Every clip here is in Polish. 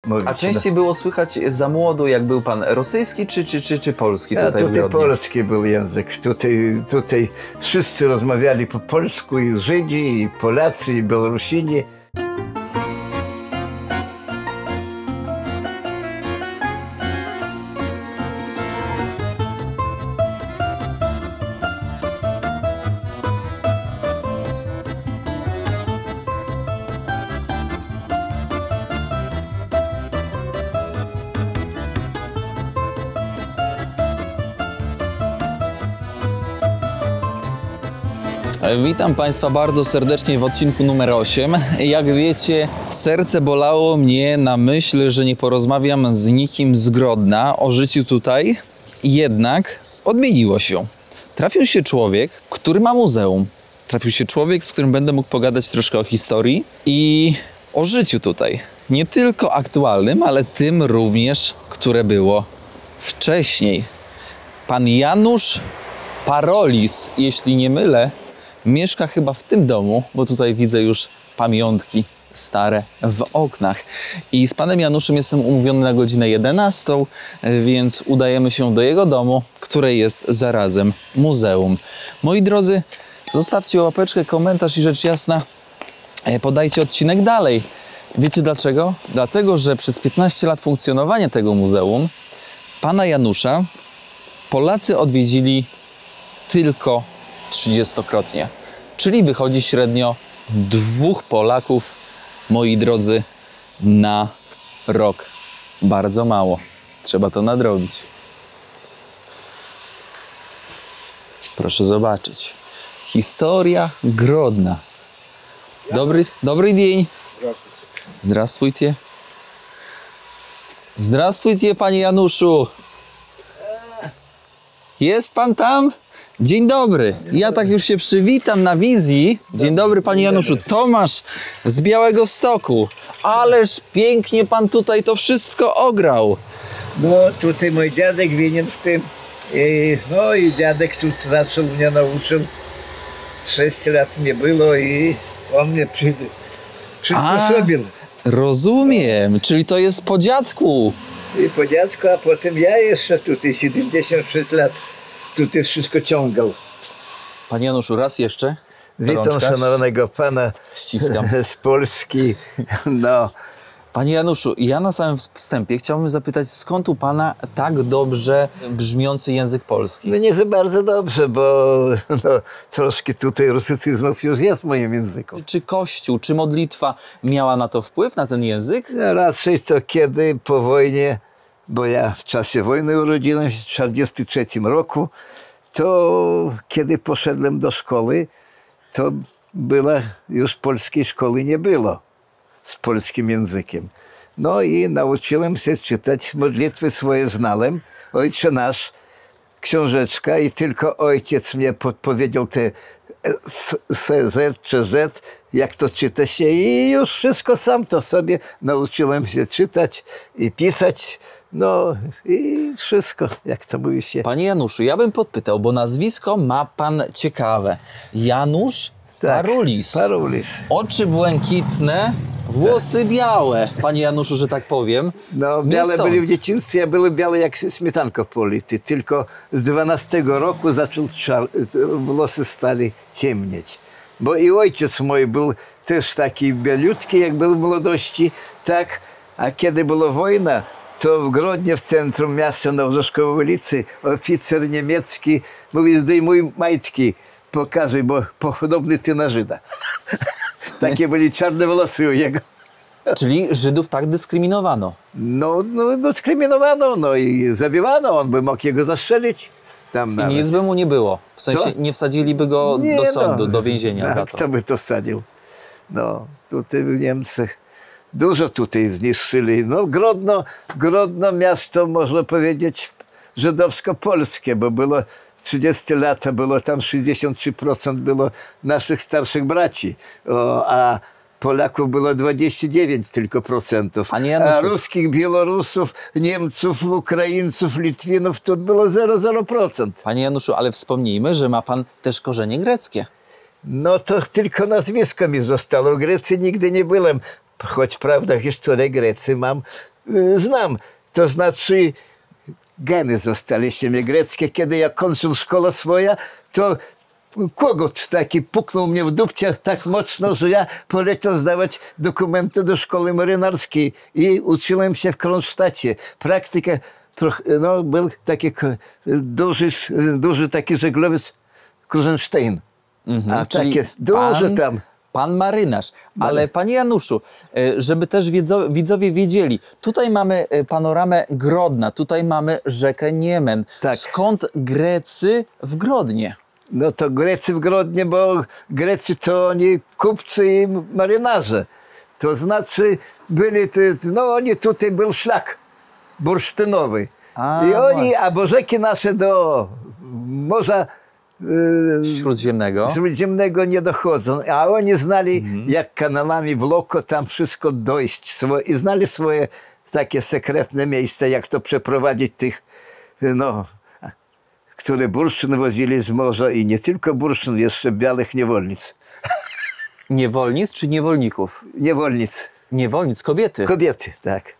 mówić. A częściej było słychać za młodu, jak był pan rosyjski czy polski tutaj w Grodnie? Polski był język. Tutaj wszyscy rozmawiali po polsku, i Żydzi, i Polacy, i Białorusini. Witam Państwa bardzo serdecznie w odcinku numer 8. Jak wiecie, serce bolało mnie na myśl, że nie porozmawiam z nikim z Grodna o życiu tutaj. Jednak odmieniło się. Trafił się człowiek, który ma muzeum. Trafił się człowiek, z którym będę mógł pogadać troszkę o historii i o życiu tutaj. Nie tylko aktualnym, ale tym również, które było wcześniej. Pan Janusz Parolis, jeśli nie mylę, mieszka chyba w tym domu, bo tutaj widzę już pamiątki stare w oknach. I z panem Januszem jestem umówiony na godzinę 11, więc udajemy się do jego domu, które jest zarazem muzeum. Moi drodzy, zostawcie łapeczkę, komentarz i rzecz jasna, podajcie odcinek dalej. Wiecie dlaczego? Dlatego, że przez 15 lat funkcjonowania tego muzeum pana Janusza Polacy odwiedzili tylko 30-krotnie. Czyli wychodzi średnio 2 Polaków, moi drodzy, na rok. Bardzo mało. Trzeba to nadrobić. Proszę zobaczyć. Historia Grodna. Dobry dzień. Здравствуйте. Здравствуйте, panie Januszu. Jest pan tam? Dzień dobry. Ja tak już się przywitam na wizji. Dzień dobry, panie Januszu. Tomasz z Białegostoku. Ależ pięknie pan tutaj to wszystko ograł. No, tutaj mój dziadek winien w tym. No i dziadek tu zaczął mnie nauczył. 6 lat nie było i on mnie przysposobił. Rozumiem. Czyli to jest po dziadku. I po dziadku, a potem ja jeszcze tutaj 76 lat. Tutaj wszystko ciągał. Panie Januszu, raz jeszcze. Witam szanownego pana Ściskam. z Polski. No. Panie Januszu, ja na samym wstępie chciałbym zapytać, skąd u pana tak dobrze brzmiący język polski? No nie za bardzo dobrze, bo troszkę tutaj rusycyzmów już jest w moim języku. Czy Kościół, czy modlitwa miała na to wpływ, na ten język? No, raczej to kiedy po wojnie, bo ja w czasie wojny urodziłem się w 1943 roku, to kiedy poszedłem do szkoły, to już polskiej szkoły nie było z polskim językiem. No i nauczyłem się czytać, modlitwy swoje znałem, Ojcze Nasz, książeczka i tylko ojciec mnie podpowiedział te Z czy Z, jak to czyta się i już wszystko sam to sobie nauczyłem się czytać i pisać. No i wszystko, jak to mówi się. Panie Januszu, ja bym podpytał, bo nazwisko ma pan ciekawe. Janusz Parolis. Parolis. Oczy błękitne, włosy białe. Panie Januszu, że tak powiem. No, białe byli w dzieciństwie, a były białe jak śmietanka w polity. Tylko z 12 roku włosy stali ciemnieć. Bo i ojciec mój był też taki bielutki, jak był w młodości, tak. A kiedy była wojna, to w Grodnie, w centrum miasta na Orzeszkowej ulicy, oficer niemiecki mówi: zdejmuj majtki, pokazuj, bo podobny ty na Żyda. Takie byli czarne włosy u niego. Czyli Żydów tak dyskryminowano? No dyskryminowano, no i zabijano, on by mógł jego zastrzelić. Tam I nic by mu nie było? W sensie nie wsadziliby go do sądu, do więzienia za to? Kto by to wsadził? No, tutaj w Niemczech dużo tutaj zniszczyli. No, Grodno miasto, można powiedzieć, żydowsko-polskie, bo było 30 lat, było tam 63% było naszych starszych braci, a Polaków było 29 tylko procentów, a ruskich, Białorusów, Niemców, Ukraińców, Litwinów to było 0,0%. Panie Januszu, ale wspomnijmy, że ma pan też korzenie greckie. No to tylko nazwisko mi zostało. W Grecji nigdy nie byłem, choć prawda historię Grecji mam znam. To znaczy geny zostaliście mi greckie. Kiedy ja kończył szkołę swoja, to kogut taki puknął mnie w dupcie tak mocno, że ja poleciał zdawać dokumenty do szkoły marynarskiej i uczyłem się w Kronsztacie. Praktykę, no, był taki duży taki żeglowiec Kruzenstein. A czyli takie duże pan- tam. Pan marynarz. Ale panie Januszu, żeby też widzowie wiedzieli, tutaj mamy panoramę Grodna, tutaj mamy rzekę Niemen. Tak. Skąd Grecy w Grodnie? No to Grecy w Grodnie, bo Grecy to oni kupcy i marynarze. To znaczy byli, no oni tutaj był szlak bursztynowy. A, I oni, właśnie. albo rzeki nasze do Morza Śródziemnego. Śródziemnego nie dochodzą, a oni znali, jak kanałami w loko tam wszystko dojść. I znali swoje takie sekretne miejsca, jak to przeprowadzić tych, no, które bursztyn wozili z morza i nie tylko bursztyn, jeszcze białych niewolnic. Niewolnic czy niewolników? Niewolnic, Niewolnic, kobiety. kobiety, tak.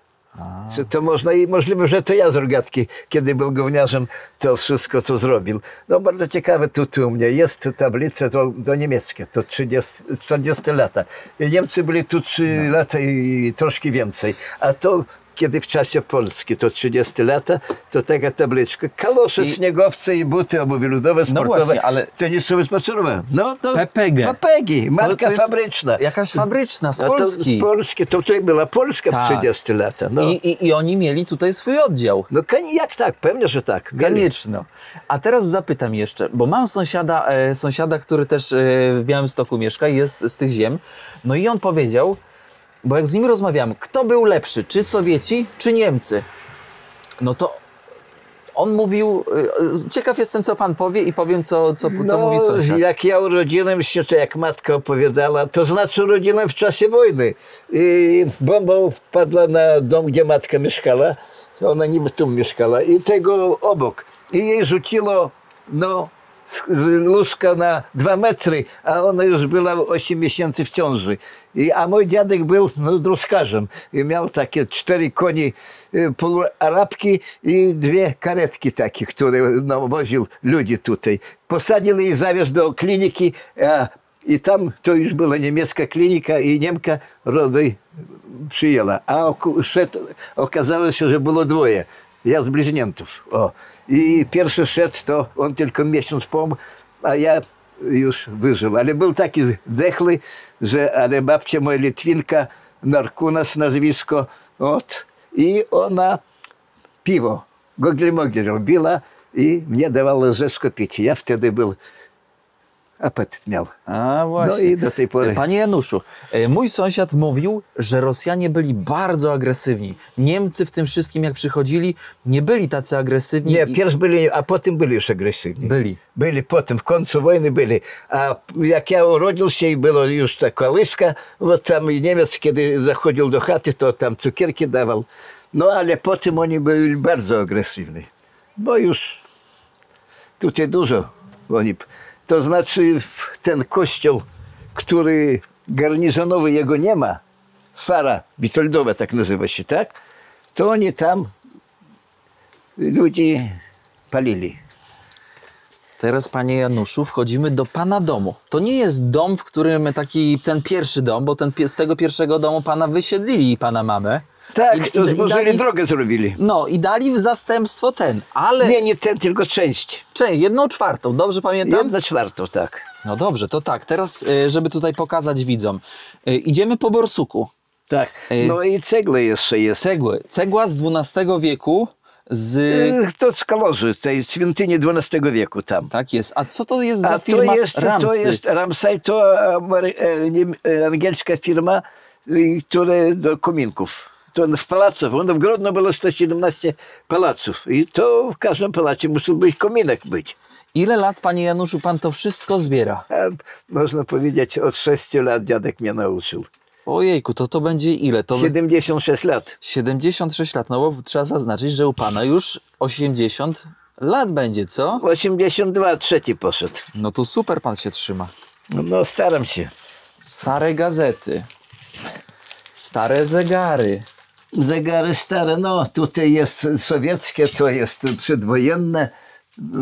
Że to można i możliwe, że to ja z Rogatki, kiedy był gówniarzem, to wszystko co zrobił. No bardzo ciekawe, tu u mnie jest tablica, to niemieckie, to 40 lata. I Niemcy byli tu 3 lata i troszkę więcej. A to kiedy w czasie Polski, to 30 lata, to taka tabliczka. Kalosze, śniegowce i buty obuwie ludowe, sportowe, właśnie, ale- tenisowe, spacerowe. No to PPG. PPG, marka To jest fabryczna. Jakaś fabryczna, z A to Polski. z Polski, to tutaj była Polska Tak. w 30 lata. No. I oni mieli tutaj swój oddział. No jak tak? Pewnie, że tak. Koniecznie. A teraz zapytam jeszcze, bo mam sąsiada, który też w Białymstoku mieszka, jest z tych ziem. No i on powiedział, bo jak z nim rozmawiam, kto był lepszy, czy Sowieci, czy Niemcy? No to on mówił, ciekaw jestem, co pan powie i powiem, co mówi sąsiad. Jak ja urodziłem się, to jak matka opowiadała, to znaczy urodziłem w czasie wojny. I bomba wpadła na dom, gdzie matka mieszkała. Ona niby tu mieszkała. I tego obok. I jej rzuciło, no, z łóżka na 2 metry, a ona już była 8 miesięcy w ciąży. A mój dziadek był drążkarzem i miał takie 4 koni półarabki i 2 karetki takie, które woził ludzi tutaj. Posadził i zawiózł do kliniki, i tam to już była niemiecka klinika i Niemka rody przyjęła. A okazało się, że było 2. Ja z bliźniętów. I pierwszy szedł, to on tylko miesiąc pomógł, a ja już wyżył. Ale był taki zdechły, ale babcia moja Litwinka, Narkunas nazwisko, i ona piwo, gogli-mogli robiła i mnie dawała łyżeczkę pić. Ja wtedy był, apetyt miał. A właśnie. No i do tej pory. Panie Januszu, mój sąsiad mówił, że Rosjanie byli bardzo agresywni. Niemcy w tym wszystkim, jak przychodzili, nie byli tacy agresywni. Nie, pierw byli, a potem byli już agresywni. Byli. Byli potem, w końcu wojny byli. A jak ja urodził się i była już ta kołyska, tam Niemiec, kiedy zachodził do chaty, to tam cukierki dawał. No ale potem oni byli bardzo agresywni. Bo już tutaj dużo oni... To znaczy ten kościół, który garnizonowy, jego nie ma, Fara Witoldowa tak nazywa się, tak? To oni tam ludzi palili. Teraz, panie Januszu, wchodzimy do pana domu. To nie jest dom, w którym ten pierwszy dom, bo z tego pierwszego domu pana wysiedlili i pana mamę. Tak, to i zburzyli, dali- drogę zrobili. No i dali w zastępstwo ale Nie ten, tylko część. część, 1/4, dobrze pamiętam? 1/4, tak. No dobrze, to tak, teraz żeby tutaj pokazać widzom. Idziemy po borsuku. Tak. No i cegły jeszcze jest. Cegła z XII wieku, z... To z Kaloży, tej świątyni XII wieku tam. Tak jest. A co to jest za A firma to jest Ramsay, to angielska firma, która do kominków. To w pałacu, w Grodno było 117 pałaców i to w każdym pałacie musiał być kominek być. Ile lat, panie Januszu, pan to wszystko zbiera? A można powiedzieć, od 6 lat dziadek mnie nauczył. Ojejku, to będzie ile? To 76 lat. 76 lat, no bo trzeba zaznaczyć, że u pana już 80 lat będzie, co? 82, trzeci poszedł. No to super pan się trzyma. No staram się. Stare gazety, stare zegary, Zegary stare, no tutaj jest sowieckie, to jest przedwojenne,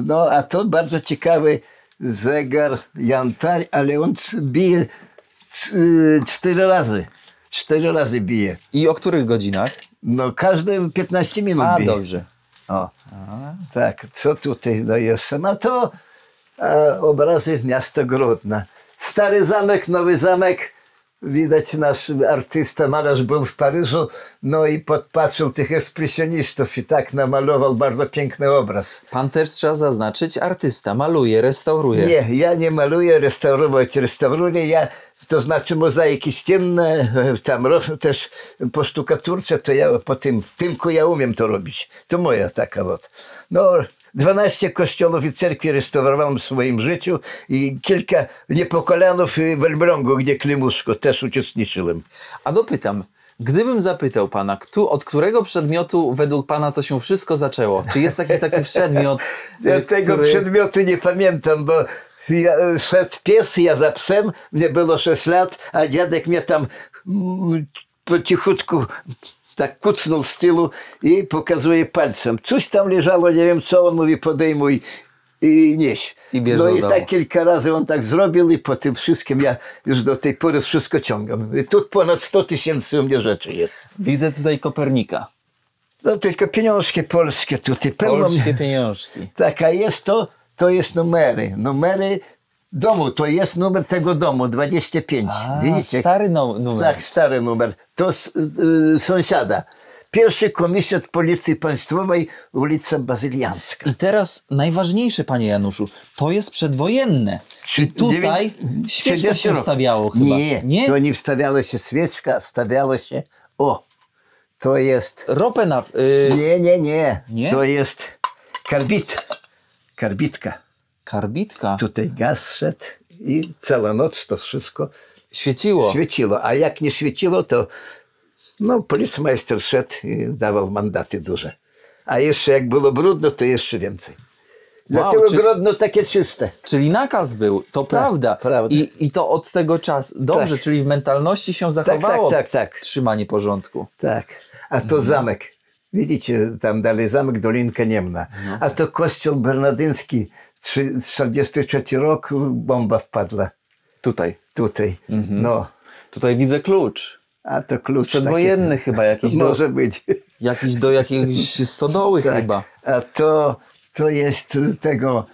no a to bardzo ciekawy zegar Jantar, ale on bije 4 razy. 4 razy bije. I o których godzinach? No każde 15 minut A, bije. dobrze. O, tak, co tutaj no jeszcze? No to obrazy miasta Grodna. Stary zamek, nowy zamek. Widać, nasz artysta, malarz był w Paryżu, no i podpatrzył tych ekspresjonistów i tak namalował bardzo piękny obraz. Pan też, trzeba zaznaczyć, artysta, maluje, restauruje. Nie, ja nie maluję, restauruję, ja, to znaczy mozaiki ścienne, tam też po sztukaturce, to ja po tym tynku ja umiem to robić. To moja taka вот. No, 12 kościołów i cerkwi restaurowałem w swoim życiu i kilka niepokolanów w Elblągu, gdzie Klimuszko, też uczestniczyłem. A dopytam, gdybym zapytał pana, od którego przedmiotu według pana to się wszystko zaczęło? Czy jest jakiś taki przedmiot, Ja tego przedmiotu nie pamiętam, bo szedł pies, ja za psem, mnie było 6 lat, a dziadek mnie tam po cichutku tak kucnął z tyłu i pokazuje palcem. Coś tam leżało, nie wiem co, on mówi podejmuj i nieś. I bierze No do i domu. tak kilka razy on tak zrobił i po tym wszystkim ja już do tej pory wszystko ciągam. I tu ponad 100 000 u mnie rzeczy jest. Widzę tutaj Kopernika. No tylko pieniążki polskie tutaj. Polskie pieniążki. Tak, a jest to jest numery. Numery domu, to jest numer tego domu, 25. A, Widzicie? stary numer. Tak, stary numer. To sąsiada. Pierwszy komisariat Policji Państwowej, ulica Bazyliańska. I teraz najważniejsze, panie Januszu, to jest przedwojenne. I tutaj świeczka się wstawiało chyba. Nie, to nie wstawiało się świeczka, stawiało się, to jest, Ropę na... Nie? to jest karbitka. Karbitka. Tutaj gaz szedł i cała noc to wszystko Świeciło. świeciło, a jak nie świeciło, to no, policmajster szedł i dawał mandaty duże. A jeszcze jak było brudno, to jeszcze więcej. Dlatego Grodno takie czyste. Czyli nakaz był, to prawda. prawda. I to od tego czasu. Dobrze, Tak. czyli w mentalności się zachowało tak. trzymanie porządku. Tak. A to zamek. Widzicie, tam dalej zamek Dolinka Niemna. A to kościół bernadyński, 43 rok, bomba wpadła Tutaj. No. Tutaj widzę klucz. A to klucz Przedwojenny taki. chyba jakiś Może być. do jakiejś stodoły Tak. chyba. A to jest tego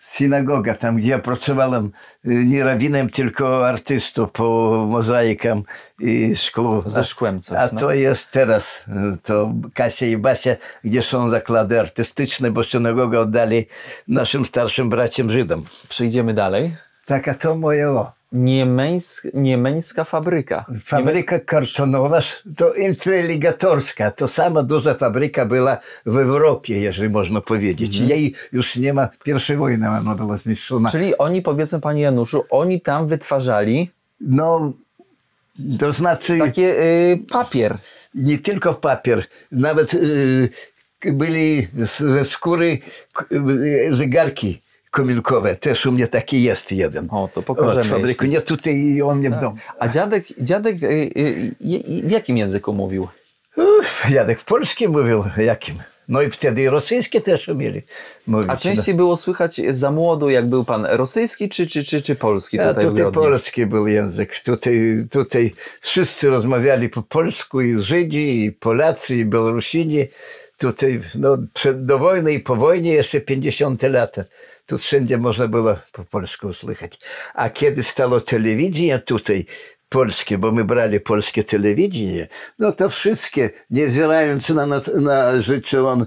synagoga, tam gdzie ja pracowałem nie rabinem, tylko artystą po mozaikam i szklu. Ze szkłem coś. A to jest teraz, to Kasia i Basia, gdzie są zakłady artystyczne, bo synagogę oddali naszym starszym braciom Żydom. Przejdziemy dalej. Tak, a to moje Niemeńska fabryka. Fabryka kartonowa, to inteligatorska, to sama duża fabryka była w Europie, jeżeli można powiedzieć. Jej już nie ma, pierwszej wojny ona była zniszczona. Czyli oni, powiedzmy panie Januszu, oni tam wytwarzali No, to znaczy takie papier. nie tylko papier, nawet byli ze skóry zegarki komilkowe. Też u mnie taki jest jeden. O, to pokażemy. Od fabryku. Nie tutaj, on mnie w domu. A dziadek w jakim języku mówił? Jadek w polskim mówił, jakim? No i wtedy i rosyjskie też umieli mówić. A częściej było słychać za młodu, jak był pan rosyjski czy polski tutaj w tutaj Grodnie? polski był język. Tutaj wszyscy rozmawiali po polsku, i Żydzi, i Polacy, i Białorusini. Tutaj no, do wojny i po wojnie jeszcze 50 lata. Tu wszędzie można było po polsku usłychać. A kiedy stało telewizja tutaj polskie, bo my brali polskie telewidenie, no to wszystkie, niezwierając na rzecz, czy on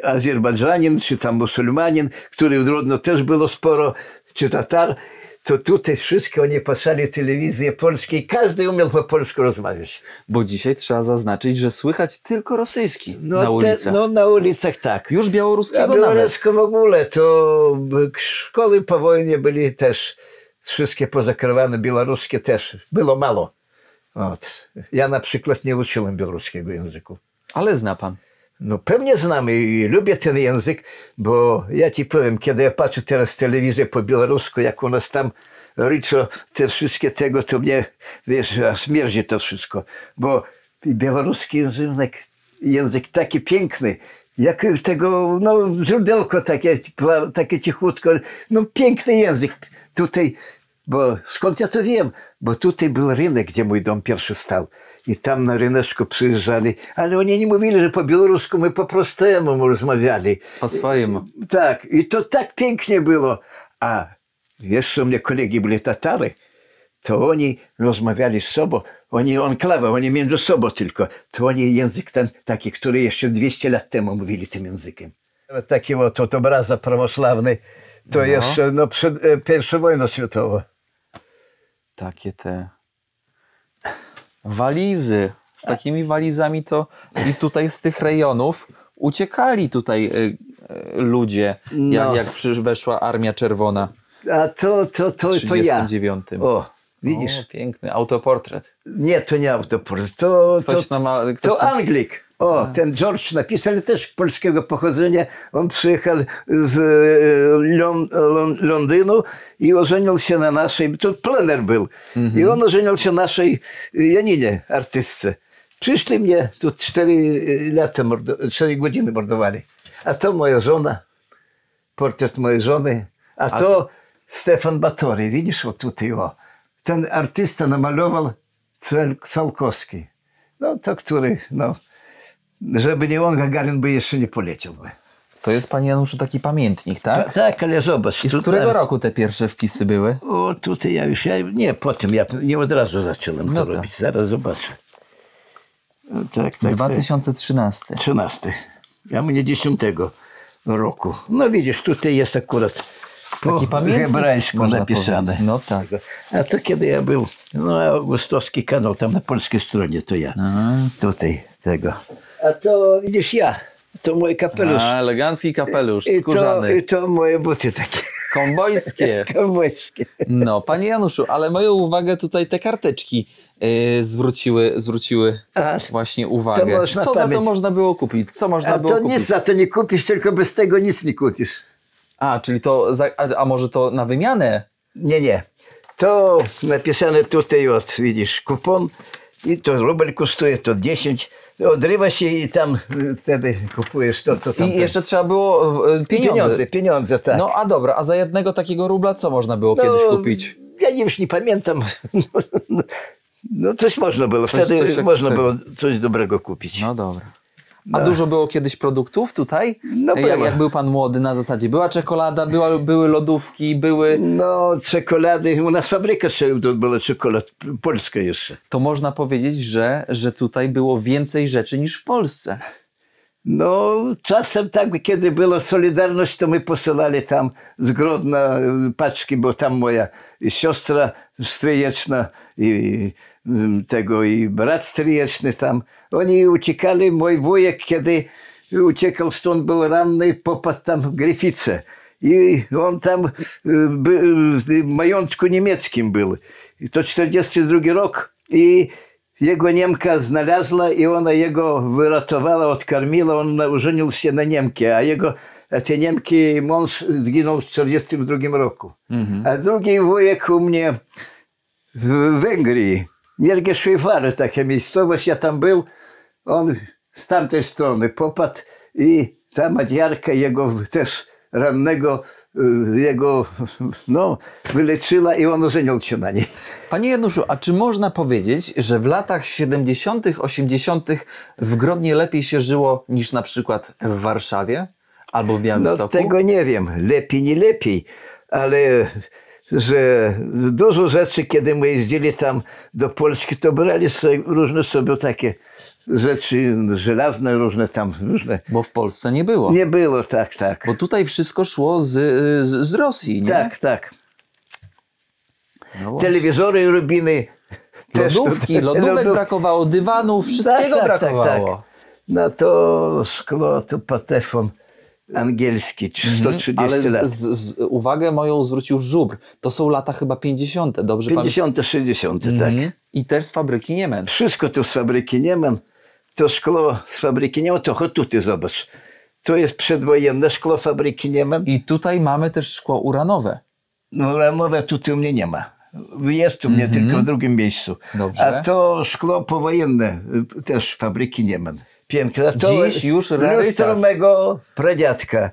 Azerbejdżanin, czy tam musulmanin, który w Grodno też było sporo, czy Tatar, to tutaj wszystkie oni patrzeli telewizję polskie i każdy umiał po polsku rozmawiać. Bo dzisiaj trzeba zaznaczyć, że słychać tylko rosyjski na ulicach. Na ulicach tak. Już A białoruskiego nawet. białorusko w ogóle, to szkoły po wojnie byli też wszystkie pozakrywane, białoruskie też. Było mało. Ja na przykład nie uczyłem białoruskiego języku. Ale zna pan. No pewnie znam i lubię ten język, bo ja ci powiem, kiedy ja patrzę teraz telewizję po białorusku, jak u nas tam ryczą te wszystkie tego, to mnie, wiesz, aż śmierdzi to wszystko. Bo I białoruski język taki piękny, jak tego, no, źródełko takie cichutko, no piękny język. Tutaj, bo skąd ja to wiem? Bo tutaj był rynek, gdzie mój dom pierwszy stał. I tam na ryneczku przyjeżdżali, ale oni nie mówili, że po białorusku, my po prostemu rozmawiali. Po swojemu. Tak, i to tak pięknie było. A jeszcze u mnie kolegi byli Tatary, to oni rozmawiali z sobą, oni enklawa, oni między sobą tylko, to oni język ten taki, który jeszcze 200 lat temu mówili tym językiem. Taki oto obraza prawosławny, to jeszcze no, przed I wojną światową. Takie te walizy. Z takimi walizami to i tutaj z tych rejonów uciekali tutaj ludzie, jak weszła Armia Czerwona A to w ja. 1939. O, widzisz? O, piękny autoportret. Nie, to nie autoportret, to Anglik. O, ten George napisał, też polskiego pochodzenia. On przyjechał z Londynu i ożenił się na naszej, to plener był. I on ożenił się na naszej Janinie, artystce. Przyszli mnie, tu 4 godziny mordowali. A to moja żona, portret mojej żony. A to Stefan Batory, widzisz, o tutaj, o. Ten artysta namalował Циолковski. No to który, no, żeby nie on, Gagarin by jeszcze nie poleciał. To jest, panie Januszu, taki pamiętnik, tak? Tak, ale zobacz. I z którego roku te pierwsze wpisy były? O, tutaj nie, potem, ja nie od razu zacząłem to robić. Zaraz zobaczę. No, tak, 2013. 13. Ja mnie 10 roku. No widzisz, tutaj jest akurat po hebrajsku napisane. No tak. A to kiedy ja był, no Augustowski kanał, tam na polskiej stronie, to ja. Tutaj tego. A to widzisz to mój kapelusz. Elegancki kapelusz, skórzany. I to moje buty takie. Kombojskie. Kombojskie. No, panie Januszu, ale moją uwagę tutaj te karteczki zwróciły właśnie uwagę. Co za to można było kupić? Co można było kupić? Nic za to nie kupisz, tylko bez tego nic nie kupisz. Czyli to, a może to na wymianę? Nie. To napisane tutaj, widzisz, kupon i to rubel kosztuje, to 10. Odrywa się i tam wtedy kupujesz to, co tam. I jeszcze trzeba było Pieniądze, tak. No a dobra, a za jednego takiego rubla co można było kiedyś kupić? Ja już nie pamiętam. No coś można było. Wtedy można było coś dobrego kupić. No dobra. A dużo było kiedyś produktów tutaj? No jak był pan młody, na zasadzie była czekolada, były lodówki, były... No czekolady, u nas fabryka była czekolad, polska jeszcze. To można powiedzieć, że tutaj było więcej rzeczy niż w Polsce. No czasem tak, kiedy była Solidarność, to my posyłali tam z Grodna paczki, bo tam moja siostra stryjeczna i brat stryjeczny tam. Oni uciekali, mój wujek, kiedy uciekał stąd, był ranny, popadł tam w Gryfice. I on tam w majątku niemieckim był. I to 42 rok. I jego Niemka znalazła i ona jego wyratowała, odkarmiła. On ożenił się na Niemkę, a te Niemki mąż zginął w 42 roku. A drugi wujek u mnie w Węgrii. Miergie Szwajfary, taka miejscowość, ja tam był, on z tamtej strony popadł i ta Madziarka jego też rannego, wyleczyła i on ożenił się na niej. Panie Januszu, a czy można powiedzieć, że w latach 70., 80. w Grodnie lepiej się żyło niż na przykład w Warszawie albo w Białymstoku? No tego nie wiem, lepiej, nie lepiej, ale że dużo rzeczy, kiedy my jeździli tam do Polski, to brali sobie, różne sobie takie rzeczy żelazne, różne. Bo w Polsce nie było. Nie było, tak. Bo tutaj wszystko szło z Rosji, nie? Tak. No telewizory robili. Lodówek brakowało, dywanów, wszystkiego brakowało. Tak. No to szklo, to patefon angielski, 130 ale lat. Uwagę moją zwrócił żubr. To są lata chyba 50. Dobrze 50, 60, tak. I też z fabryki Niemen. Wszystko to z fabryki Niemen. To szklo z fabryki Niemen, to chodź tutaj zobacz. To jest przedwojenne szklo fabryki Niemen. I tutaj mamy też szkło uranowe. No uranowe tutaj u mnie nie ma. Jest u mnie tylko w drugim miejscu. Dobrze. A to szkło powojenne, też fabryki nie mam. Piękne. A to Dziś już lustro rarytas. mego pradziadka,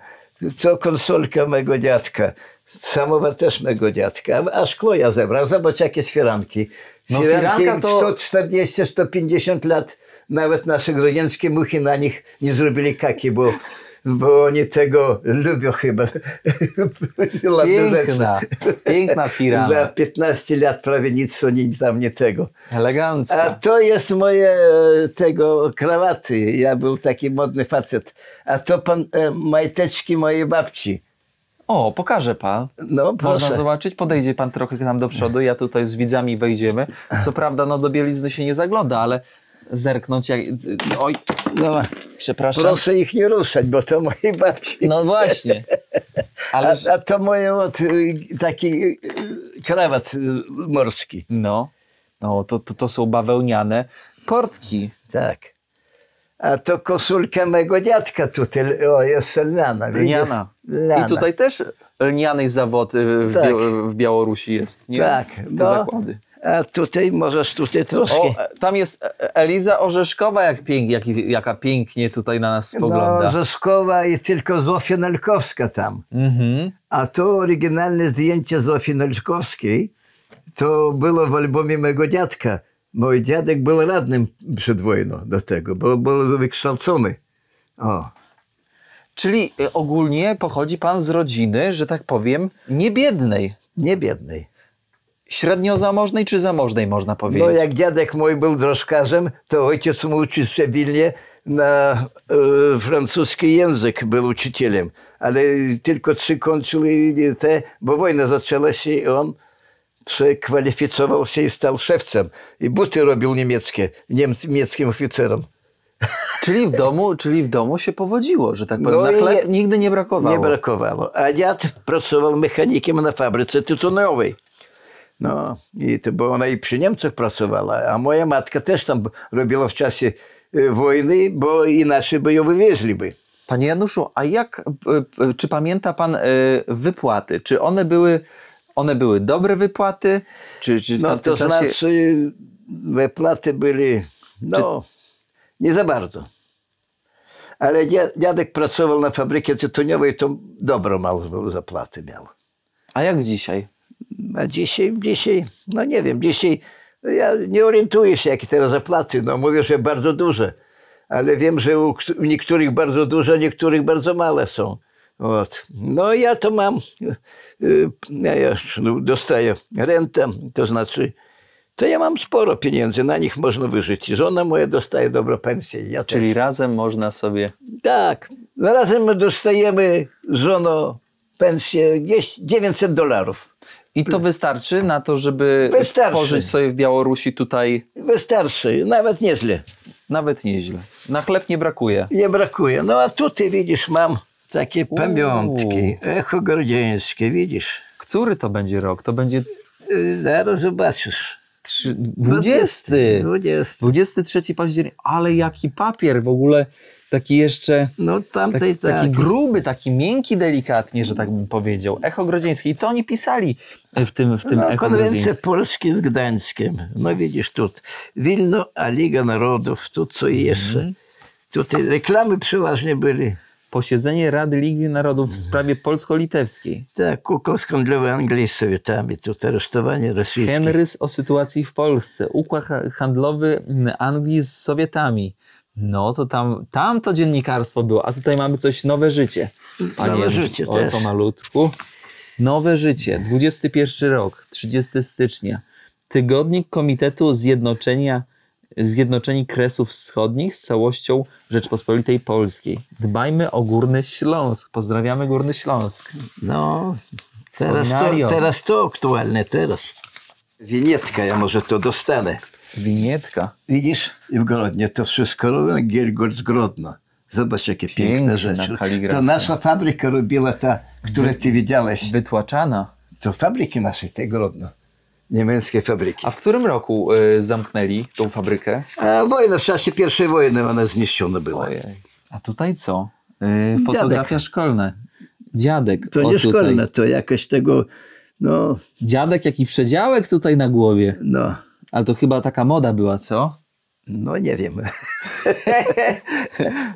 to konsolka mego dziadka, samowar też mego dziadka, a szkło ja zebrał. Zobacz jakie firanki. No, Firanki firanka to- 140-150 lat, nawet nasze grodzienskie muchy na nich nie zrobili kaki, bo oni tego lubią chyba. Ładne rzeczy. Piękna Za firana. 15 lat prawie nic oni tam nie tego. A Elegancka. to jest moje tego krawaty. Ja był taki modny facet. A to majteczki mojej babci. O, pokaże pan. No Można proszę. zobaczyć, podejdzie pan trochę tam do przodu, ja tutaj z widzami wejdziemy. Co prawda, no do bielizny się nie zagląda, ale zerknąć jak... Oj, No, przepraszam. proszę ich nie ruszać, bo to mojej babci. No właśnie. Ale... A to moje taki krawat morski. No, to są bawełniane portki. Tak. A to koszulka mego dziadka tutaj, o jest lniana. widzisz? Lniana. Lniana. I tutaj też lniany zawód Tak. w Białorusi jest, nie? Tak, Te no. zakłady. A tutaj możesz troszkę. O, tam jest Eliza Orzeszkowa, jaka pięknie tutaj na nas spogląda. No, Rzeszkowa i tylko Zofia Nelkowska tam. Mhm. A to oryginalne zdjęcie Zofii Nelkowskiej to było w albumie mego dziadka. Mój dziadek był radnym przed wojną do tego, bo był wykształcony. O. Czyli ogólnie pochodzi pan z rodziny, że tak powiem, nie biednej. Nie biednej. Średnio zamożnej czy zamożnej można powiedzieć? No jak dziadek mój był drożkarzem, to ojciec mu uczył się w Wilnie na francuski język, był uczycielem. Ale tylko 3 kończył bo wojna zaczęła się i on przekwalifikował się i stał szewcem. I buty robił niemieckie, niemieckim oficerom. Czyli w domu się powodziło, że tak powiem. No Na i chleb nigdy nie brakowało. Nie brakowało. A dziad pracował mechanikiem na fabryce tytoniowej. No i to, bo ona i przy Niemcach pracowała, a moja matka też tam robiła w czasie wojny, bo inaczej by ją wywieźliby. Panie Januszu, a czy pamięta pan wypłaty? Czy one były dobre wypłaty? Czy w No tamtym to czasie... znaczy wypłaty byli, nie za bardzo. Ale dziadek pracował na fabryce tytoniowej, to dobrą małą zapłatę miał. A jak dzisiaj? A dzisiaj, no nie wiem, dzisiaj ja nie orientuję się, jakie teraz zapłaty. No mówię, że bardzo duże, ale wiem, że u niektórych bardzo duże, niektórych bardzo małe są. No ja to mam, ja dostaję rentę, to znaczy, to ja mam sporo pieniędzy, na nich można wyżyć. Żona moja dostaje dobrą pensję. Ja Czyli też. razem można sobie... Tak, razem my dostajemy z żoną pensję gdzieś $900. I to wystarczy na to, żeby Wystarczy. pożyć sobie w Białorusi tutaj Wystarczy, nawet nieźle. nawet nieźle. Na chleb nie brakuje. Nie brakuje. No a tutaj widzisz, mam takie pamiątki, echo grodzieńskie, widzisz. Który to będzie rok? To będzie Zaraz zobaczysz. 20. 23 października. Ale jaki papier w ogóle, taki jeszcze... No tamtej Taki tak. gruby, taki miękki delikatnie, że tak bym powiedział. Echo Grodzieńskie. I co oni pisali w tym No, Echo konwencja Grodzieńskim? polska z Gdańskiem. No widzisz, tu Wilno, a Liga Narodów, tu co jeszcze. Tutaj reklamy przeważnie byli. Posiedzenie Rady Ligi Narodów w sprawie polsko-litewskiej. Tak, kukła handlowa Anglii z Sowietami, tutaj aresztowanie rosyjskie. Henrys o sytuacji w Polsce. Układ handlowy Anglii z Sowietami. No to tam to dziennikarstwo było, a tutaj mamy coś Nowe Życie. Nowe Janusz, Życie o, też. to malutku. Nowe Życie, 21 rok, 30 stycznia. Tygodnik Komitetu Zjednoczeni Kresów Wschodnich z całością Rzeczpospolitej Polskiej. Dbajmy o Górny Śląsk. Pozdrawiamy Górny Śląsk. No, Wspominali o- teraz to aktualne, teraz. Winietka, ja może to dostanę. Winietka. Widzisz, i w Grodnie to wszystko robią, Gielgård z Grodno. Zobacz, jakie piękne Piękna rzeczy. kaligrafia. To nasza fabryka robiła ta, którą ty widziałeś. Wytłaczana. To fabryki naszej, tej Grodno. Niemieckie fabryki. A w którym roku zamknęli tą fabrykę? A wojna, w czasie I wojny ona zniszczona była. Ojej. A tutaj co? Fotografia szkolna. Dziadek. To o, nie tutaj. szkolne, to jakoś tego No, Dziadek, jaki przedziałek tutaj na głowie. no, Ale to chyba taka moda była, co? no nie wiem.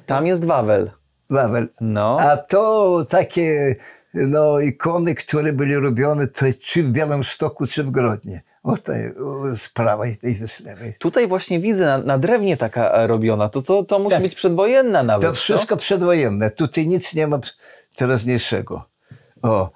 Tam jest Wawel. Wawel. No. A to takie no, ikony, które były robione to czy w Białymstoku, czy w Grodnie. O tej z prawej, tej z lewej. Tutaj właśnie widzę na drewnie taka robiona. To musi być przedwojenna nawet. To wszystko przedwojenne. Tutaj nic nie ma teraźniejszego. O.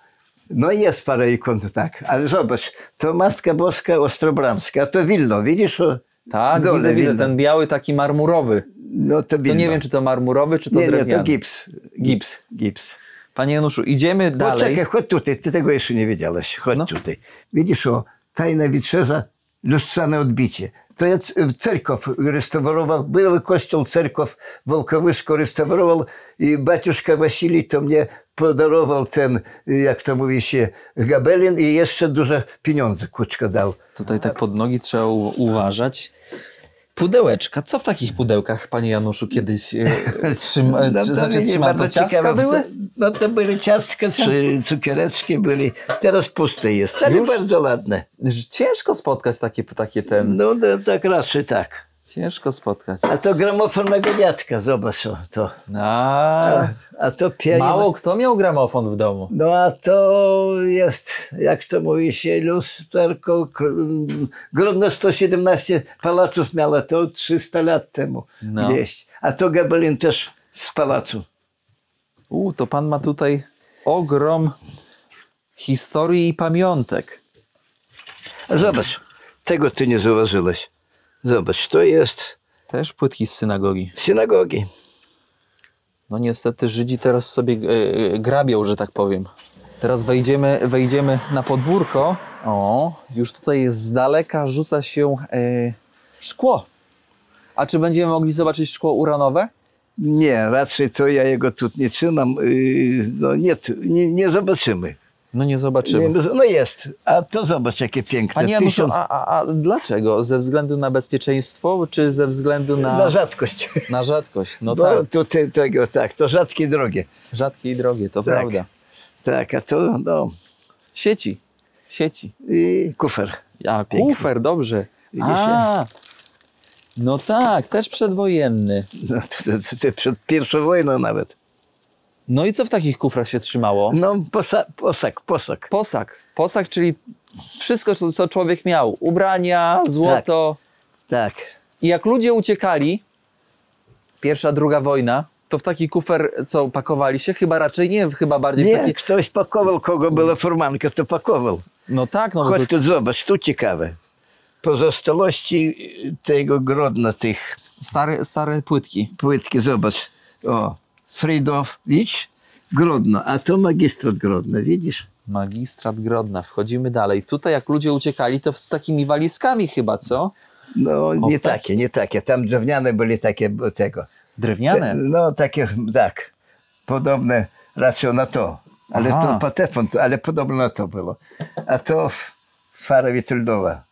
No jest parę ikon, tak. Ale zobacz, to Matka Boska Ostrobramska, a to Wilno, widzisz? O, Tak, dole widzę. Wilno. Ten biały taki marmurowy. No to Wilno. To nie wiem, czy to marmurowy, czy to nie, drewniany. to gips. Gips. Gips. Panie Januszu, idziemy dalej. Poczekaj, chodź tutaj, ty tego jeszcze nie wiedziałeś. Chodź No. tutaj. Widzisz, o, tajna wieczerza, lustrzane odbicie. To ja cerkow restaurował, był kościół, cerkow Wolkowysko restaurował i baciuszka Wasilij to mnie podarował ten, jak to mówi się, gabelin i jeszcze duże pieniądze kuczka dał. Tutaj tak pod nogi trzeba uważać. Pudełeczka. Co w takich pudełkach, panie Januszu, kiedyś trzymał? To ciastka były? No to były ciastka, cukiereczki byli. Teraz puste jest, ale Już? bardzo ładne. Ciężko spotkać takie ten... No tak raczej tak. Ciężko spotkać. A to gramofon mego dziadka, zobacz o, to. A to pianino. Mało kto miał gramofon w domu. No a to jest, jak to mówi się, lusterko, Grodno 117 pałaców miała to 300 lat temu No. gdzieś. A to Gabelin też z pałacu. To pan ma tutaj ogrom historii i pamiątek. A zobacz, tego ty nie zauważyłeś. Zobacz, to jest Też płytki z synagogi. synagogi. No niestety Żydzi teraz sobie grabią, że tak powiem. Teraz wejdziemy na podwórko. O, już tutaj jest z daleka, rzuca się szkło. A czy będziemy mogli zobaczyć szkło uranowe? Nie, raczej to ja jego tu nie trzymam. No nie zobaczymy. No nie zobaczymy. No jest, a to zobacz jakie piękne. Panie Januszu, a dlaczego? Ze względu na bezpieczeństwo, czy ze względu Na rzadkość. na rzadkość? No Bo tak, tutaj tego, tak, to rzadkie drogie. rzadkie i drogie, to Tak. prawda. Tak, a to no Sieci. i kufer. A, Piękny. kufer, dobrze. Widzisz, No tak, też przedwojenny. No, to przed pierwszą wojną nawet. No i co w takich kufrach się trzymało? No posag. Posag, czyli wszystko, co człowiek miał. Ubrania, złoto. Tak. I jak ludzie uciekali, pierwsza, druga wojna, to w taki kufer, co pakowali się? Chyba raczej nie, chyba bardziej w Nie, taki... ktoś pakował, kogo była formanka, to pakował. No tak, no bo Chodź to... tu zobacz, tu ciekawe. Pozostałości tego Grodna, tych Stare płytki. płytki, zobacz. O, Fridow, widzisz? Grodno, a to magistrat Grodna, widzisz? Magistrat Grodna. Wchodzimy dalej. Tutaj jak ludzie uciekali, to z takimi walizkami chyba, co? No, nie tak. takie. Tam drewniane byli takie tego. Drewniane. No, takie, tak. Podobne raczej na to. Ale Aha. to patefon, ale podobne na to było. A to fara witrylnowa.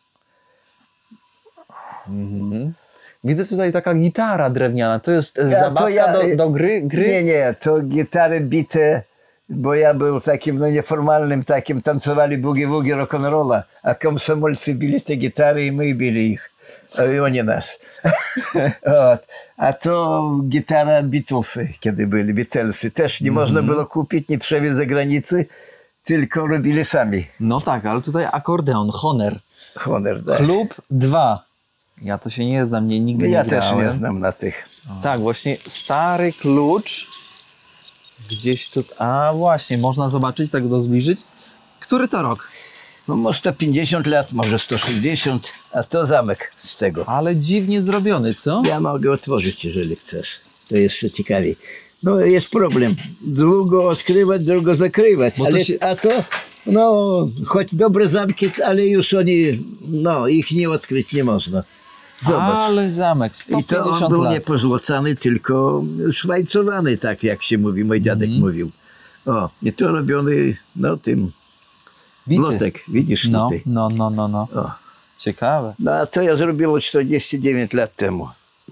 Widzę tutaj taka gitara drewniana. To jest to zabawka ja- do gry? Nie, to gitary bite, bo ja był takim no, nieformalnym, takim tancowali boogie-woogie rock'n'rolla, a komsomolcy bili te gitary i my bili ich. I oni nas. От. A to gitara Beatlesy, kiedy byli, Beatlesy. Też nie można było kupić, nie trzeba za granicy, tylko robili sami. No tak, ale tutaj akordeon, Honor. Honor, tak. Klub 2. Ja to się nie znam, nigdy Ja nie też grałem. nie znam na tych. Tak, właśnie stary klucz. Gdzieś tu... A właśnie, można zobaczyć, tak go zbliżyć. Który to rok? No może 150 lat, może 160, a to zamek z tego. Ale dziwnie zrobiony, co? Ja mogę otworzyć, jeżeli chcesz. To jeszcze ciekawiej. No jest problem. Długo odkrywać, długo zakrywać. Bo to Ale, się- a to, no, choć dobre zamki, ale już oni, no, ich nie odkryć nie można. Zobacz. Ale zamek, I to on 150 był lat. nie pozłocany, tylko szwajcowany, tak jak się mówi, mój dziadek mówił. O, i to robiony, no, tym Bity. Lotek, widzisz No, tutaj. no. O. Ciekawe. No, a to ja zrobiłem 49 lat temu.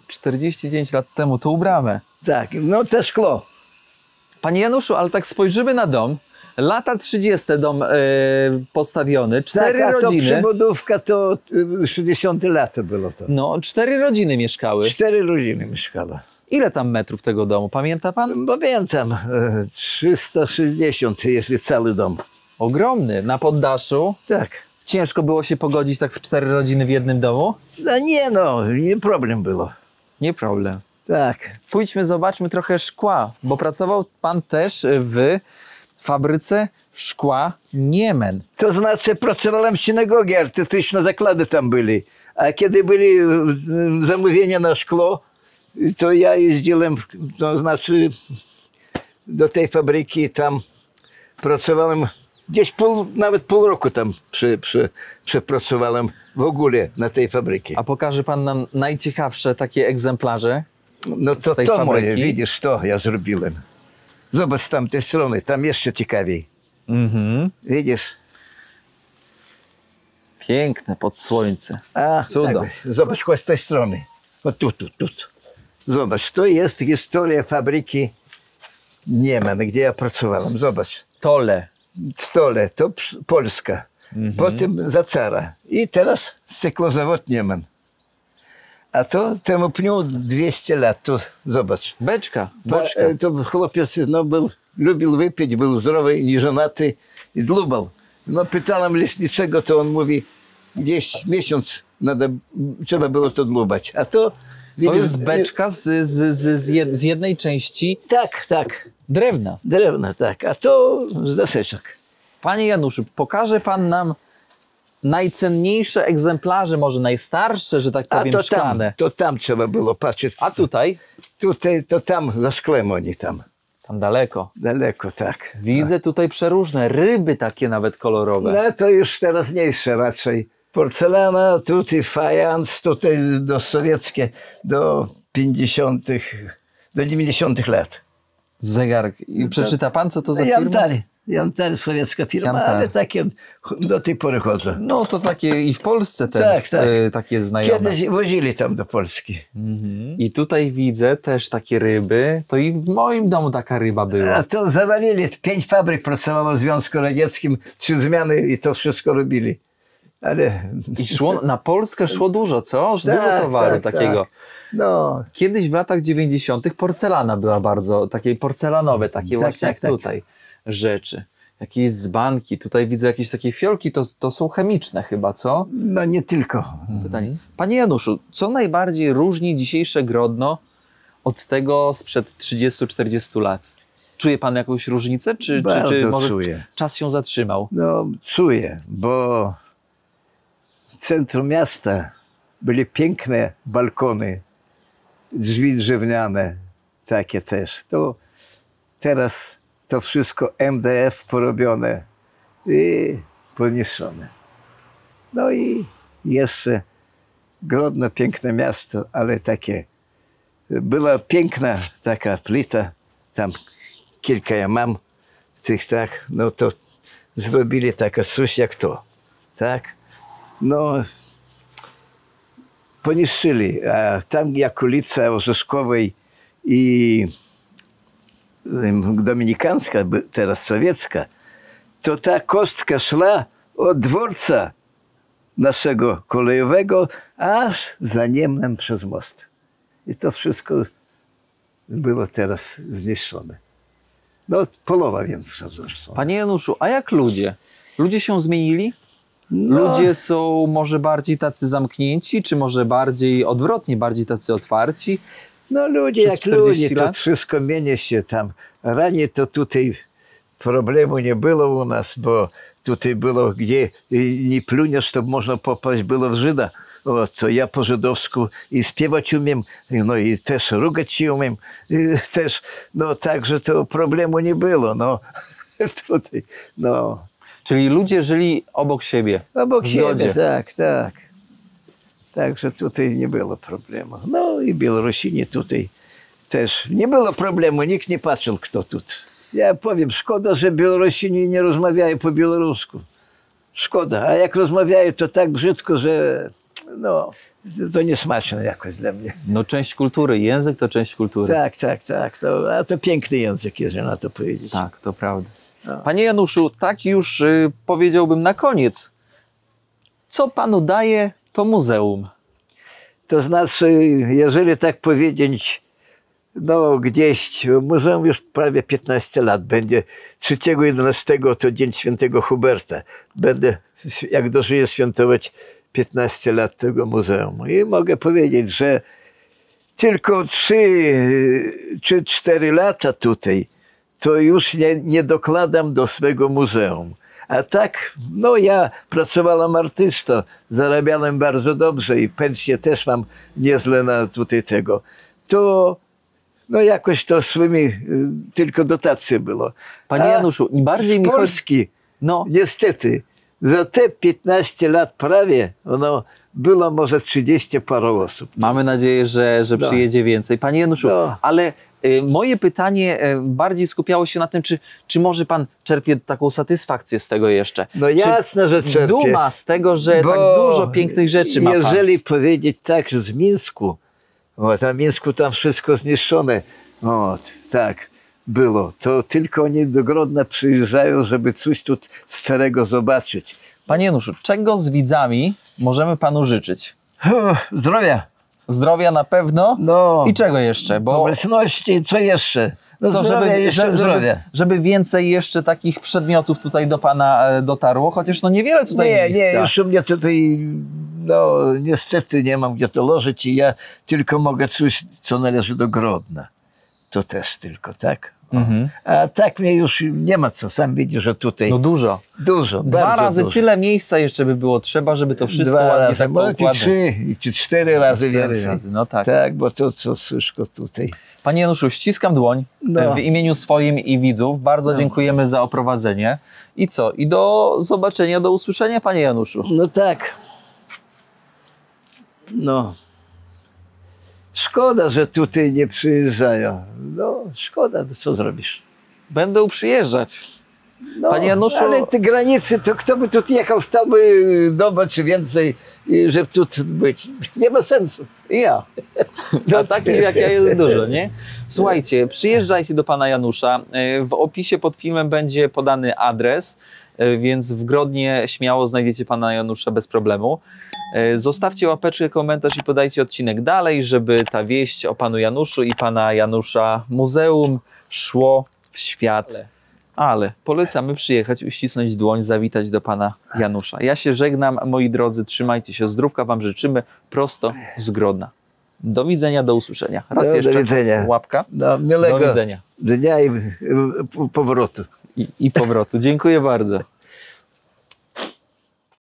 49 lat temu, tu bramę. Tak, no to szkło. Panie Januszu, ale tak spojrzymy na dom, Lata 30. dom postawiony, 4 Tak, a to rodziny. przebudówka to 60 lata było to. No, 4 rodziny mieszkały. 4 rodziny mieszkało. Ile tam metrów tego domu? Pamięta pan? Pamiętam, 360, jeśli cały dom. Ogromny. Na poddaszu. Tak. Ciężko było się pogodzić tak w 4 rodziny w jednym domu? No nie no, nie problem było. Nie problem. Tak. Pójdźmy, zobaczmy trochę szkła, bo pracował pan też w fabryce szkła Niemen. To znaczy pracowałem w synagogie, artystyczne zakłady tam byli. A kiedy byli zamówienia na szkło, to ja jeździłem, to znaczy do tej fabryki, tam pracowałem gdzieś nawet pół roku tam przepracowałem w ogóle na tej fabryce. A pokaże pan nam najciekawsze takie egzemplarze? No z to tej to moje, fabryki? widzisz, to ja zrobiłem. Zobacz z tamtej strony, tam jeszcze ciekawiej. Widzisz? Piękne pod słońce. A, Cudo. tak, zobacz, chodź z tej strony. O tu. Zobacz, to jest historia fabryki Niemen, gdzie ja pracowałem. Zobacz. Tole. Stole, to Polska. Potem za cara. I teraz cyklozawod Niemen. A to temu pniu 200 lat. To zobacz. Beczka. Boczka. To chłopiec no, lubił wypić, był zdrowy, nieżonaty i dłubał. No pytałem leśniczego, to on mówi, gdzieś miesiąc trzeba było to dłubać. A to... To widzisz, jest beczka z jednej części Tak. drewna. Drewno, tak. A to z deseczek. Panie Januszu, pokaże pan nam najcenniejsze egzemplarze, może najstarsze, że tak A powiem, szklane. to tam trzeba było patrzeć. A tutaj? Tutaj, to tam, za szklem oni tam. Tam daleko. Daleko, tak. Widzę tutaj przeróżne ryby takie nawet kolorowe. No to już teraźniejsze raczej. Porcelana, tutaj fajans, tutaj do sowieckie, do 50., do 90 lat. Zegarek. I przeczyta pan, co to za firma? Jantar, sowiecka firma, Jantar. ale takie do tej pory chodzą. No to takie i w Polsce też Tak. takie znajome. Kiedyś wozili tam do Polski. I tutaj widzę też takie ryby. To i w moim domu taka ryba była. A to zawalili, 5 fabryk pracowało w Związku Radzieckim, 3 zmiany i to wszystko robili. Ale... I szło, na Polskę szło dużo, co? Dużo towaru takiego. Tak. No, Kiedyś w latach 90. porcelana była bardzo, takie porcelanowe, takie Tak, właśnie tak, jak tak. tutaj rzeczy. Jakieś dzbanki, tutaj widzę jakieś takie fiolki, to są chemiczne chyba, co? no nie tylko. Pytanie. Panie Januszu, co najbardziej różni dzisiejsze Grodno od tego sprzed 30-40 lat? Czuje pan jakąś różnicę, czy Bardzo może czuję. czas się zatrzymał? No, czuję, bo w centrum miasta były piękne balkony, drzwi drewniane, takie też. To teraz to wszystko MDF porobione i poniszczone. No i jeszcze Grodno, piękne miasto, ale takie, była piękna taka plita, tam kilka ja mam tych tak, no to zrobili takie coś jak to, tak? No, poniszczyli, a tam jak ulica Orzeszkowej i dominikanska, teraz sowiecka, to ta kostka szła od dworca naszego kolejowego aż za Niemnem przez most. I to wszystko było teraz zniszczone. No, połowa większa zresztą. Panie Januszu, a jak ludzie? Ludzie się zmienili? No, Ludzie są może bardziej tacy zamknięci, czy może bardziej odwrotnie, bardziej tacy otwarci? no ludzie przez jak 40 ludzie, to lat? wszystko mieni się tam. Ranie to tutaj problemu nie było u nas, bo tutaj było, gdzie nie pluniesz, to można popaść było w Żyda. O, co ja po żydowsku i śpiewać umiem, no i też rugać się umiem, też, no także to problemu nie było, no. Tutaj, no. Czyli ludzie żyli obok siebie, Obok w zgodzie. siebie, tak. Także tutaj nie było problemu. No i Białorusini tutaj też nie było problemu, nikt nie patrzył, kto tu. Ja powiem, szkoda, że Białorusini nie rozmawiają po białorusku. Szkoda, a jak rozmawiają, to tak brzydko, że no, to niesmaczne jakoś dla mnie. No część kultury, język to część kultury. Tak. A to piękny język, jeżeli na to powiedzieć. Tak, to prawda. Panie Januszu, tak już powiedziałbym na koniec. Co panu daje to muzeum? To znaczy, jeżeli tak powiedzieć, no gdzieś, muzeum już prawie 15 lat będzie. 3.11 to Dzień Świętego Huberta. Będę, jak dożyję, świętować 15 lat tego muzeum. I mogę powiedzieć, że tylko 3 czy 4 lata tutaj, to już nie dokładam do swego muzeum. A tak, no ja pracowałem artystą, zarabiałem bardzo dobrze i pensję też mam niezłe na tutaj tego. To no jakoś to swymi tylko dotacje było. Panie Januszu, im bardziej mi chodzi... Polski, No, niestety, za te 15 lat prawie, no, było może 30 parę osób. mamy nadzieję, że przyjedzie więcej. Panie Januszu, No. ale moje pytanie bardziej skupiało się na tym, czy może pan czerpie taką satysfakcję z tego jeszcze? No jasne, że czerpię. Duma z tego, że Bo tak dużo pięknych rzeczy ma pan. Jeżeli powiedzieć tak, że z Mińsku, a w Mińsku tam wszystko zniszczone, tak było, to tylko oni do Grodna przyjeżdżają, żeby coś tu starego zobaczyć. Panie Januszu, czego z widzami możemy panu życzyć? Zdrowia, Zdrowia na pewno. no, I czego jeszcze? Bo pomyślności, co jeszcze? No co, zdrowia, jeszcze zdrowia. żeby więcej jeszcze takich przedmiotów tutaj do pana dotarło, chociaż no niewiele tutaj Nie, miejsca. już u mnie tutaj, no niestety nie mam gdzie to lożyć i ja tylko mogę coś, co należy do Grodna. To też tylko, tak? Mhm. A tak mnie już nie ma co, sam widzisz, że tutaj No dużo. dużo, Dwa bardzo razy dużo. tyle miejsca jeszcze by było trzeba, żeby to wszystko Dwa ładnie razy, tak może i poukładać. 3, i 4 razy 4 więcej. razy, no tak. Tak, bo to co wszystko tutaj. Panie Januszu, ściskam dłoń No. w imieniu swoim i widzów. Bardzo dziękujemy za oprowadzenie. I co? I do zobaczenia, do usłyszenia, panie Januszu. No tak. No. Szkoda, że tutaj nie przyjeżdżają. No, szkoda, co zrobisz? Będę przyjeżdżać. No, Panie Januszu- ale te granice, to kto by tu jechał, stałby dobę czy więcej, żeby tu być? Nie ma sensu. Ja. A takich jak ja jest dużo, nie? Słuchajcie, przyjeżdżajcie do pana Janusza. W opisie pod filmem będzie podany adres, więc w Grodnie śmiało znajdziecie pana Janusza bez problemu. Zostawcie łapeczkę, komentarz i podajcie odcinek dalej, żeby ta wieść o panu Januszu i pana Janusza Muzeum szło w świat. Ale polecamy przyjechać, uścisnąć dłoń, zawitać do pana Janusza. Ja się żegnam, moi drodzy, trzymajcie się, zdrówka wam życzymy prosto z Grodna. Do widzenia, do usłyszenia. Raz Do jeszcze widzenia. łapka. No, miłego Do widzenia. dnia i powrotu. I powrotu. Dziękuję bardzo.